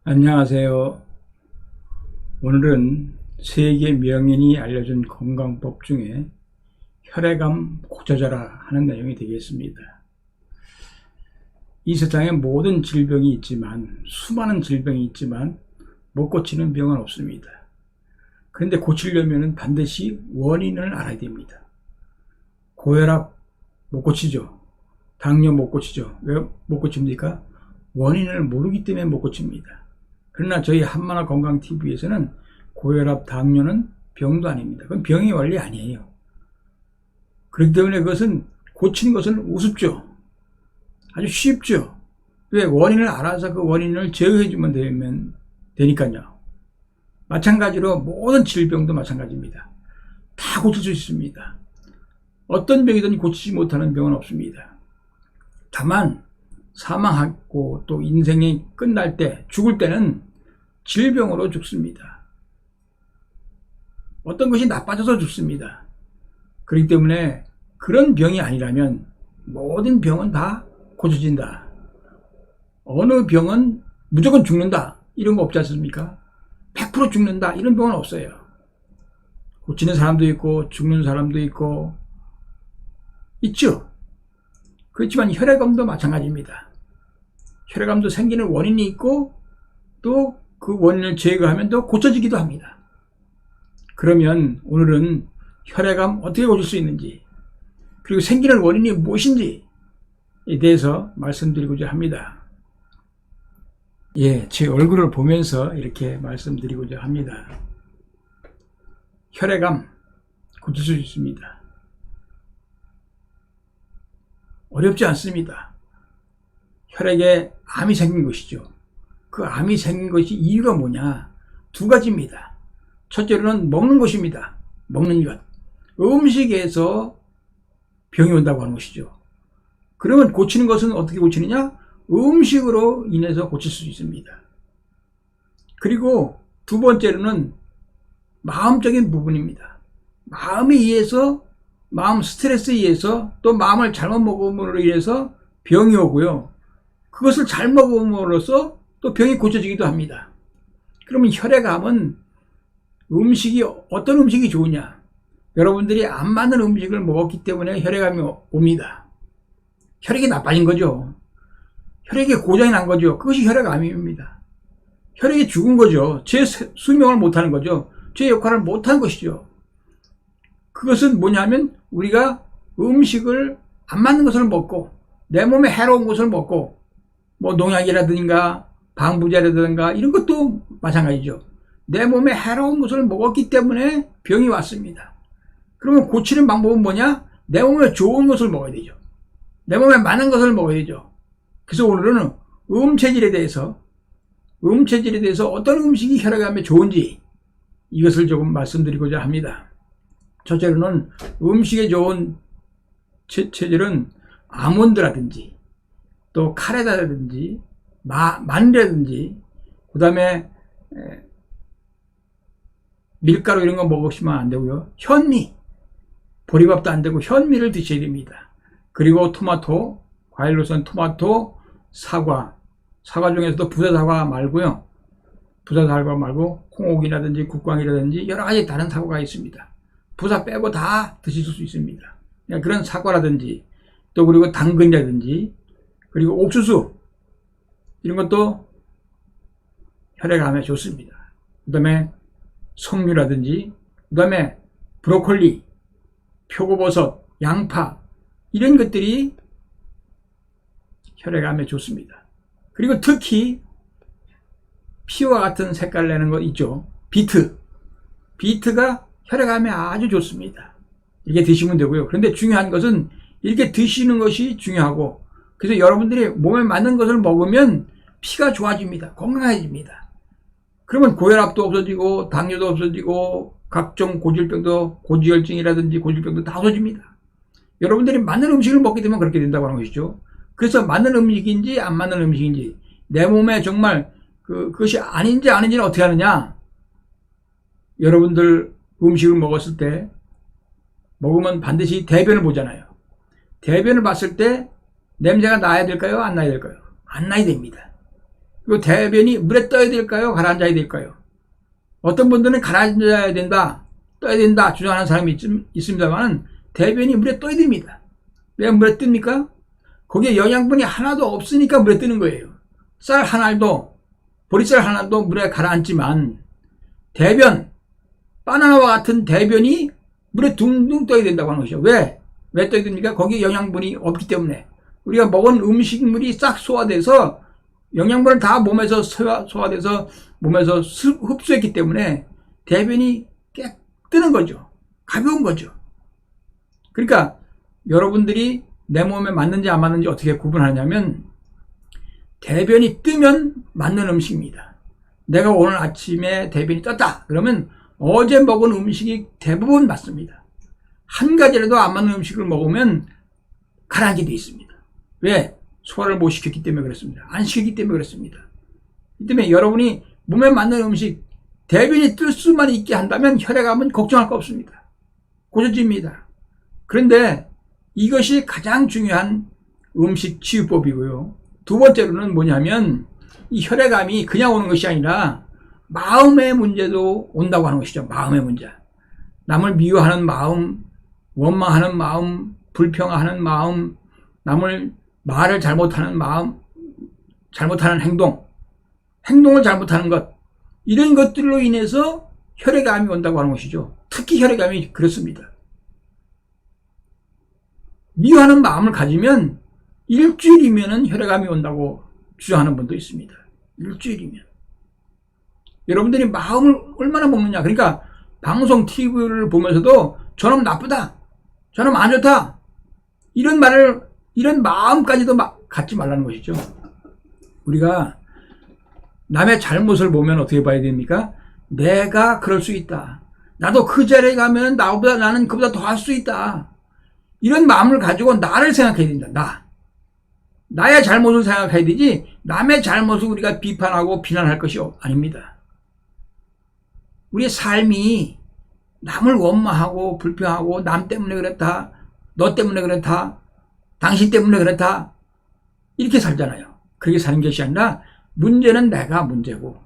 안녕하세요. 오늘은 세계 명인이 알려준 건강법 중에 혈액암 고쳐져라 하는 내용이 되겠습니다. 이 세상에 모든 질병이 있지만, 수많은 질병이 있지만 못 고치는 병은 없습니다. 그런데 고치려면 반드시 원인을 알아야 됩니다. 고혈압 못 고치죠. 당뇨 못 고치죠. 왜 못 고칩니까? 원인을 모르기 때문에 못 고칩니다. 그러나 저희 한만화 건강TV에서는 고혈압, 당뇨는 병도 아닙니다. 그건 병이 원래 아니에요. 그렇기 때문에 그것은 고치는 것은 우습죠. 아주 쉽죠. 왜? 원인을 알아서 그 원인을 제어해주면 되니까요. 마찬가지로 모든 질병도 마찬가지입니다. 다 고칠 수 있습니다. 어떤 병이든 고치지 못하는 병은 없습니다. 다만 사망하고 또 인생이 끝날 때, 죽을 때는 질병으로 죽습니다. 어떤 것이 나빠져서 죽습니다. 그렇기 때문에 그런 병이 아니라면 모든 병은 다 고쳐진다. 어느 병은 무조건 죽는다, 이런 거 없지 않습니까? 100% 죽는다, 이런 병은 없어요. 고치는 사람도 있고 죽는 사람도 있고 있죠. 그렇지만 혈액암도 마찬가지입니다. 혈액암도 생기는 원인이 있고 또 그 원인을 제거하면 또 고쳐지기도 합니다. 그러면 오늘은 혈액암 어떻게 고칠 수 있는지, 그리고 생기는 원인이 무엇인지에 대해서 말씀드리고자 합니다. 제 얼굴을 보면서 이렇게 말씀드리고자 합니다. 혈액암 고칠 수 있습니다. 어렵지 않습니다. 혈액에 암이 생긴 것이죠. 그 암이 생긴 것이 이유가 뭐냐? 두 가지입니다. 첫째로는 먹는 것입니다. 먹는 것. 음식에서 병이 온다고 하는 것이죠. 그러면 고치는 것은 어떻게 고치느냐? 음식으로 인해서 고칠 수 있습니다. 그리고 두 번째로는 마음적인 부분입니다. 마음에 의해서, 마음 스트레스에 의해서, 또 마음을 잘못 먹음으로 인해서 병이 오고요. 그것을 잘 먹음으로써 또 병이 고쳐지기도 합니다. 그러면 혈액암은 음식이, 어떤 음식이 좋으냐? 여러분들이 안 맞는 음식을 먹었기 때문에 혈액암이 옵니다. 혈액이 나빠진 거죠. 혈액이 고장이 난 거죠. 그것이 혈액암입니다. 혈액이 죽은 거죠. 제 수명을 못하는 거죠. 제 역할을 못한 것이죠. 그것은 뭐냐면 우리가 음식을 안 맞는 것을 먹고, 내 몸에 해로운 것을 먹고, 뭐 농약이라든가 방부제라든가 이런 것도 마찬가지죠. 내 몸에 해로운 것을 먹었기 때문에 병이 왔습니다. 그러면 고치는 방법은 뭐냐? 내 몸에 좋은 것을 먹어야 되죠. 내 몸에 맞는 것을 먹어야 되죠. 그래서 오늘은 음체질에 대해서 어떤 음식이 혈액암에 좋은지 이것을 조금 말씀드리고자 합니다. 첫째로는 음식에 좋은 체질은 아몬드라든지 또 카레다라든지 마늘이라든지, 그 다음에 밀가루 이런 거 먹으시면 안 되고요. 현미, 보리밥도 안 되고 현미를 드셔야 됩니다. 그리고 토마토, 과일로선 토마토, 사과 중에서도 부자사과 말고 홍옥이라든지 국광이라든지 여러 가지 다른 사과가 있습니다. 부자 빼고 다 드실 수 있습니다. 그런 사과라든지, 또 그리고 당근이라든지, 그리고 옥수수 이런 것도 혈액암에 좋습니다. 그 다음에 석류라든지, 그 다음에 브로콜리, 표고버섯, 양파 이런 것들이 혈액암에 좋습니다. 그리고 특히 피와 같은 색깔 내는 거 있죠. 비트가 혈액암에 아주 좋습니다. 이렇게 드시면 되고요. 그런데 중요한 것은 이렇게 드시는 것이 중요하고, 그래서 여러분들이 몸에 맞는 것을 먹으면 피가 좋아집니다. 건강해집니다. 그러면 고혈압도 없어지고 당뇨도 없어지고 각종 고질병도, 고지혈증이라든지 고질병도 다 없어집니다. 여러분들이 맞는 음식을 먹게 되면 그렇게 된다고 하는 것이죠. 그래서 맞는 음식인지 안 맞는 음식인지, 내 몸에 정말 그것이 아닌지 아닌지는 어떻게 하느냐? 여러분들 음식을 먹었을 때 먹으면 반드시 대변을 보잖아요. 대변을 봤을 때 냄새가 나야 될까요? 안 나야 될까요? 안 나야 됩니다. 이 대변이 물에 떠야 될까요? 가라앉아야 될까요? 어떤 분들은 가라앉아야 된다, 떠야 된다 주장하는 사람이 있습니다만 대변이 물에 떠야 됩니다. 왜 물에 뜹니까? 거기에 영양분이 하나도 없으니까 물에 뜨는 거예요. 쌀 한 알도, 보리쌀 하나도 물에 가라앉지만 대변, 바나나와 같은 대변이 물에 둥둥 떠야 된다고 하는 것이죠. 왜? 왜 떠야 됩니까? 거기에 영양분이 없기 때문에. 우리가 먹은 음식물이 싹 소화돼서 영양분을 다 몸에서 소화돼서 몸에서 흡수했기 때문에 대변이 깨 뜨는 거죠. 가벼운 거죠. 그러니까 여러분들이 내 몸에 맞는지 안 맞는지 어떻게 구분하냐면 대변이 뜨면 맞는 음식입니다. 내가 오늘 아침에 대변이 떴다 그러면 어제 먹은 음식이 대부분 맞습니다. 한 가지라도 안 맞는 음식을 먹으면 가라앉게 돼 있습니다. 왜? 소화를 못 시켰기 때문에 그렇습니다. 안 시켰기 때문에 그렇습니다. 이 때문에 여러분이 몸에 맞는 음식 대변이 뜰 수만 있게 한다면 혈액암은 걱정할 거 없습니다. 고쳐집니다. 그런데 이것이 가장 중요한 음식 치유법이고요. 두 번째로는 뭐냐면 이 혈액암이 그냥 오는 것이 아니라 마음의 문제도 온다고 하는 것이죠. 마음의 문제. 남을 미워하는 마음, 원망하는 마음, 불평하는 마음, 남을 말을 잘못하는 마음, 잘못하는 행동을 잘못하는 것, 이런 것들로 인해서 혈액암이 온다고 하는 것이죠. 특히 혈액암이 그렇습니다. 미워하는 마음을 가지면 일주일이면 혈액암이 온다고 주장하는 분도 있습니다. 일주일이면. 여러분들이 마음을 얼마나 먹느냐. 그러니까 방송 TV를 보면서도 저놈 나쁘다, 저놈 안 좋다, 이런 마음까지도 갖지 말라는 것이죠. 우리가 남의 잘못을 보면 어떻게 봐야 됩니까? 내가 그럴 수 있다. 나도 그 자리에 가면 나는 그보다 더 할 수 있다. 이런 마음을 가지고 나를 생각해야 된다. 나의 잘못을 생각해야 되지 남의 잘못을 우리가 비판하고 비난할 것이 아닙니다. 우리의 삶이 남을 원망하고 불평하고 남 때문에 그렇다, 너 때문에 그렇다, 당신 때문에 그렇다 이렇게 살잖아요. 그렇게 사는 것이 아니라 문제는 내가 문제고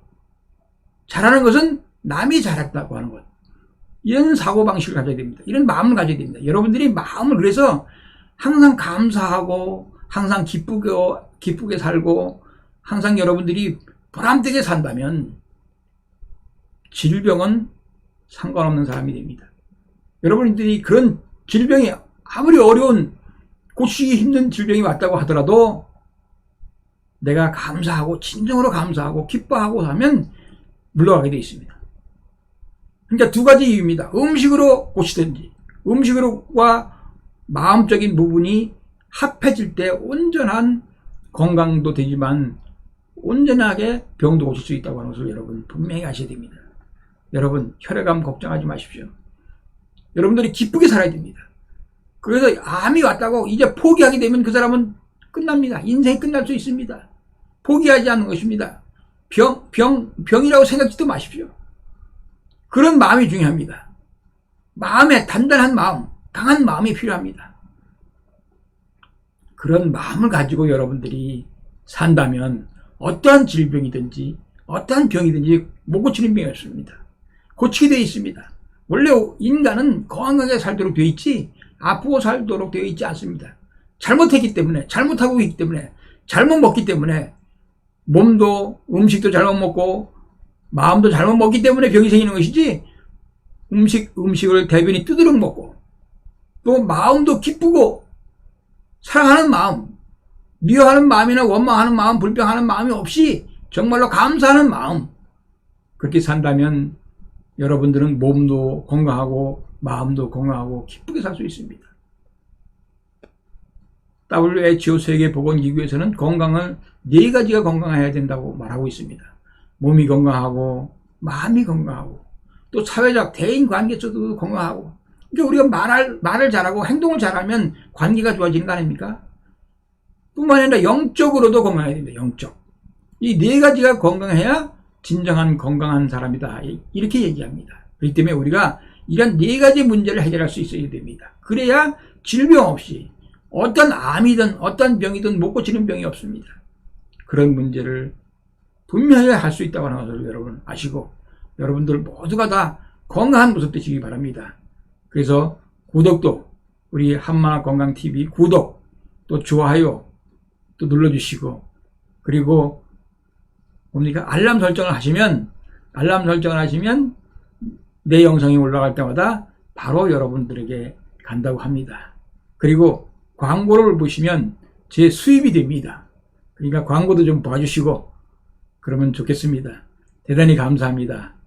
잘하는 것은 남이 잘했다고 하는 것. 이런 사고방식을 가져야 됩니다. 이런 마음을 가져야 됩니다. 여러분들이 마음을 그래서 항상 감사하고 항상 기쁘게 살고 항상 여러분들이 보람되게 산다면 질병은 상관없는 사람이 됩니다. 여러분들이 그런 질병이 아무리 어려운 고치기 힘든 질병이 왔다고 하더라도 내가 감사하고 진정으로 감사하고 기뻐하고 하면 물러가게 되어 있습니다. 그러니까 두 가지 이유입니다. 음식으로 고치든지 음식으로와 마음적인 부분이 합해질 때 온전한 건강도 되지만 온전하게 병도 고칠 수 있다고 하는 것을 여러분 분명히 아셔야 됩니다. 여러분 혈액암 걱정하지 마십시오. 여러분들이 기쁘게 살아야 됩니다. 그래서 암이 왔다고 이제 포기하게 되면 그 사람은 끝납니다. 인생이 끝날 수 있습니다. 포기하지 않는 것입니다. 병이라고 생각지도 마십시오. 그런 마음이 중요합니다. 마음에 단단한 마음, 강한 마음이 필요합니다. 그런 마음을 가지고 여러분들이 산다면 어떠한 질병이든지 어떠한 병이든지 못 고치는 병이 없습니다. 고치게 되어 있습니다. 원래 인간은 건강하게 살도록 되어 있지 아프고 살도록 되어 있지 않습니다. 잘못했기 때문에, 잘못하고 있기 때문에, 잘못 먹기 때문에 몸도 음식도 잘못 먹고 마음도 잘못 먹기 때문에 병이 생기는 것이지 음식을 대변이 뜨드럭 먹고 또 마음도 기쁘고 사랑하는 마음, 미워하는 마음이나 원망하는 마음, 불평하는 마음이 없이 정말로 감사하는 마음, 그렇게 산다면 여러분들은 몸도 건강하고 마음도 건강하고 기쁘게 살 수 있습니다. WHO 세계보건기구에서는 건강을 4가지가 건강해야 된다고 말하고 있습니다. 몸이 건강하고 마음이 건강하고 또 사회적 대인관계에서도 건강하고. 그러니까 우리가 말을 잘하고 행동을 잘하면 관계가 좋아지는 거 아닙니까? 뿐만 아니라 영적으로도 건강해야 됩니다. 영적. 이 4가지가 건강해야 진정한 건강한 사람이다. 이렇게 얘기합니다. 그렇기 때문에 우리가 이런 4가지 문제를 해결할 수 있어야 됩니다. 그래야 질병 없이 어떤 암이든 어떤 병이든 못 고치는 병이 없습니다. 그런 문제를 분명히 할 수 있다고 하는 것을 여러분 아시고 여러분들 모두가 다 건강한 모습 되시기 바랍니다. 그래서 구독도 우리 한마나 건강TV 구독 또 좋아요 또 눌러주시고 그리고 뭡니까 알람 설정을 하시면 내 영상이 올라갈 때마다 바로 여러분들에게 간다고 합니다. 그리고 광고를 보시면 제 수입이 됩니다. 그러니까 광고도 좀 봐주시고 그러면 좋겠습니다. 대단히 감사합니다.